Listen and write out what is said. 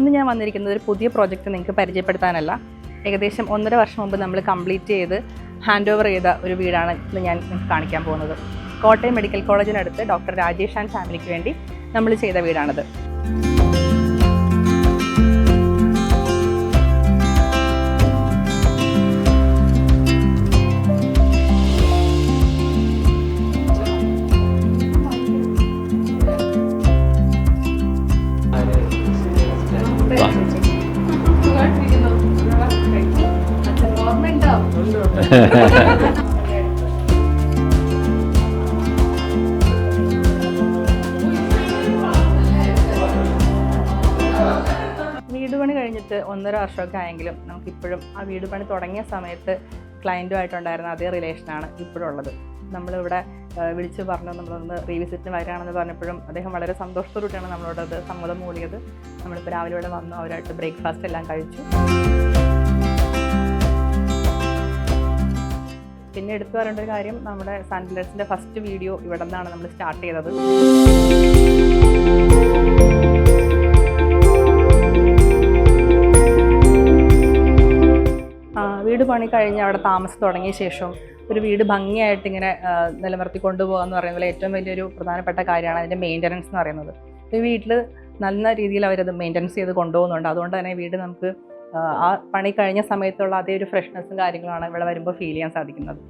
ഇന്ന് ഞാൻ വന്നിരിക്കുന്നത് ഒരു പുതിയ പ്രോജക്റ്റ് നിങ്ങൾക്ക് പരിചയപ്പെടുത്താനല്ല. ഏകദേശം 1.5 വർഷം മുമ്പ് നമ്മൾ കംപ്ലീറ്റ് ചെയ്ത് ഹാൻഡ് ഓവർ ചെയ്ത ഒരു വീടാണ് ഇന്ന് ഞാൻ നിങ്ങൾക്ക് കാണിക്കാൻ പോകുന്നത്. കോട്ടയം മെഡിക്കൽ കോളേജിനടുത്ത് ഡോക്ടർ രാജേഷ് ആൻഡ് ഫാമിലിക്ക് വേണ്ടി നമ്മൾ ചെയ്ത വീടാണിത്. വീട് പണി കഴിഞ്ഞിട്ട് 1.5 വർഷമൊക്കെ ആയെങ്കിലും നമുക്കിപ്പോഴും ആ വീട് പണി തുടങ്ങിയ സമയത്ത് ക്ലയൻറ്റുമായിട്ടുണ്ടായിരുന്ന അതേ റിലേഷനാണ് ഇപ്പോഴും ഉള്ളത്. നമ്മളിവിടെ വിളിച്ച് പറഞ്ഞു നമ്മളൊന്ന് റീവിസിറ്റിന് വരികയാണെന്ന് പറഞ്ഞപ്പോഴും അദ്ദേഹം വളരെ സന്തോഷത്തോടുകൂടിയാണ് നമ്മളോട് അത് സമ്മതം മൂടിയത്. നമ്മളിപ്പോൾ രാവിലെ ഇവിടെ വന്നു, അവരായിട്ട് ബ്രേക്ക്ഫാസ്റ്റ് എല്ലാം കഴിച്ചു. പിന്നെ എടുത്തു പറയേണ്ട ഒരു കാര്യം, നമ്മുടെ സാൻഡലേഴ്സിൻ്റെ ഫസ്റ്റ് വീഡിയോ ഇവിടെ നിന്നാണ് നമ്മൾ സ്റ്റാർട്ട് ചെയ്തത്. വീട് പണി കഴിഞ്ഞ് അവിടെ താമസം തുടങ്ങിയ ശേഷം ഒരു വീട് ഭംഗിയായിട്ട് ഇങ്ങനെ നിലനിർത്തി കൊണ്ടുപോകുക എന്ന് പറയുന്നത് ഏറ്റവും വലിയൊരു പ്രധാനപ്പെട്ട കാര്യമാണ് അതിൻ്റെ മെയിൻ്റനൻസ് എന്ന് പറയുന്നത്. ഈ വീട്ടിൽ നല്ല രീതിയിൽ അവരത് മെയിൻ്റനൻസ് ചെയ്ത് കൊണ്ടുപോകുന്നുണ്ട്. അതുകൊണ്ട് തന്നെ വീട് നമുക്ക് ആ പണി കഴിഞ്ഞ സമയത്തുള്ള അതേ ഒരു ഫ്രഷ്നെസ്സും കാര്യങ്ങളാണ് ഇവിടെ വരുമ്പോൾ ഫീൽ ചെയ്യാൻ സാധിക്കുന്നത്.